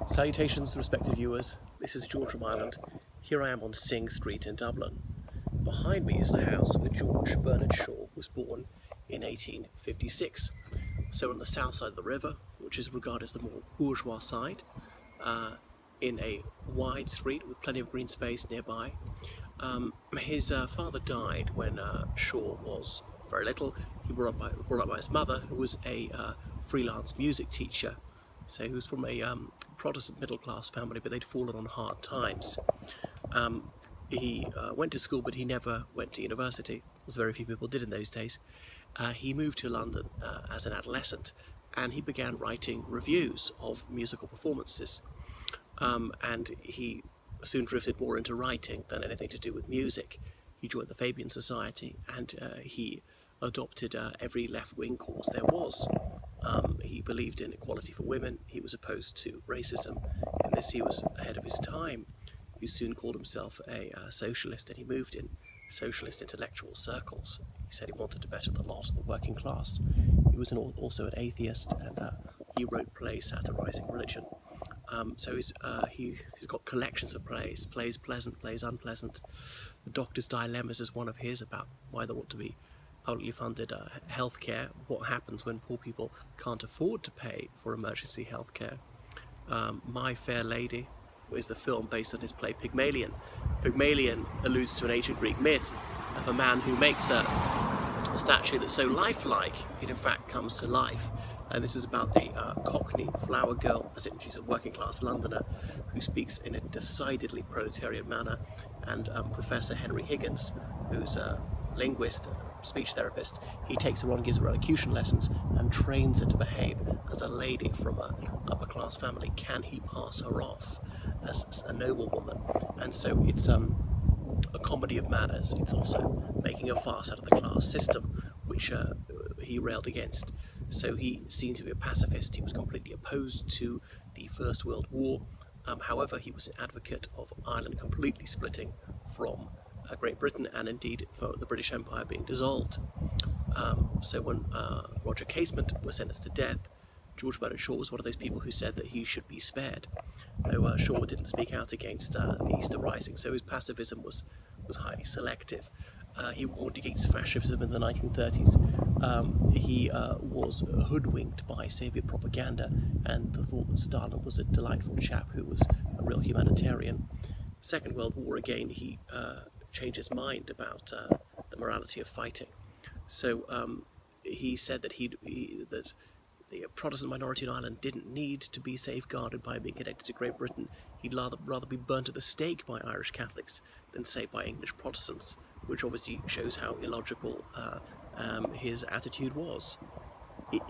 Salutations, respected viewers. This is George from Ireland. Here I am on Sing Street in Dublin. Behind me is the house where George Bernard Shaw was born in 1856. So on the south side of the river, which is regarded as the more bourgeois side, in a wide street with plenty of green space nearby. His father died when Shaw was very little. He was brought up by his mother, who was a freelance music teacher. So he was from a Protestant middle-class family, but they'd fallen on hard times. He went to school, but he never went to university, as very few people did in those days. He moved to London as an adolescent, and he began writing reviews of musical performances. And he soon drifted more into writing than anything to do with music. He joined the Fabian Society, and he adopted every left-wing cause there was. He believed in equality for women. He was opposed to racism. In this, he was ahead of his time. He soon called himself a socialist, and he moved in socialist intellectual circles. He said he wanted to better the lot of the working class. He was also an atheist, and he wrote plays satirizing religion. So he's got collections of plays pleasant, plays unpleasant. The Doctor's Dilemmas is one of his, about why there ought to be publicly funded healthcare, what happens when poor people can't afford to pay for emergency healthcare. My Fair Lady is the film based on his play Pygmalion. Pygmalion alludes to an ancient Greek myth of a man who makes a statue that's so lifelike it in fact comes to life. And this is about a Cockney flower girl, as in she's a working class Londoner who speaks in a decidedly proletarian manner, and Professor Henry Higgins, who's a linguist, speech therapist, he takes her on and gives her elocution lessons and trains her to behave as a lady from an upper class family. Can he pass her off as a noble woman? And so it's a comedy of manners. It's also making a farce out of the class system, which he railed against. So he seemed to be a pacifist. He was completely opposed to the First World War. However, he was an advocate of Ireland completely splitting from Great Britain, and indeed for the British Empire being dissolved. So when Roger Casement was sentenced to death, George Bernard Shaw was one of those people who said that he should be spared. Though Shaw didn't speak out against the Easter Rising, so his pacifism was highly selective. He warned against fascism in the 1930s. He was hoodwinked by Soviet propaganda and the thought that Stalin was a delightful chap who was a real humanitarian. Second World War, again, he changed his mind about the morality of fighting. So he said that that the Protestant minority in Ireland didn't need to be safeguarded by being connected to Great Britain. He'd rather be burnt at the stake by Irish Catholics than, say, by English Protestants, which obviously shows how illogical his attitude was.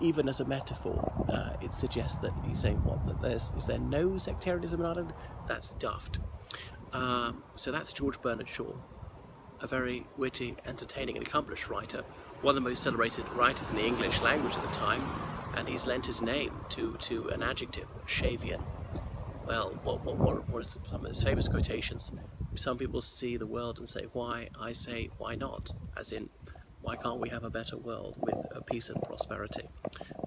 Even as a metaphor, it suggests that he's saying, is there no sectarianism in Ireland? That's daft. So that's George Bernard Shaw, a very witty, entertaining and accomplished writer, one of the most celebrated writers in the English language at the time, and he's lent his name to an adjective, Shavian. Well, what are some of his famous quotations? Some people see the world and say, why? I say, why not? As in, why can't we have a better world with peace and prosperity?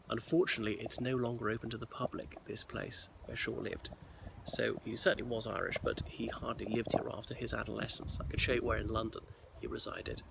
Unfortunately, it's no longer open to the public, this place where Shaw lived. So he certainly was Irish, but he hardly lived here after his adolescence. I could show you where in London he resided.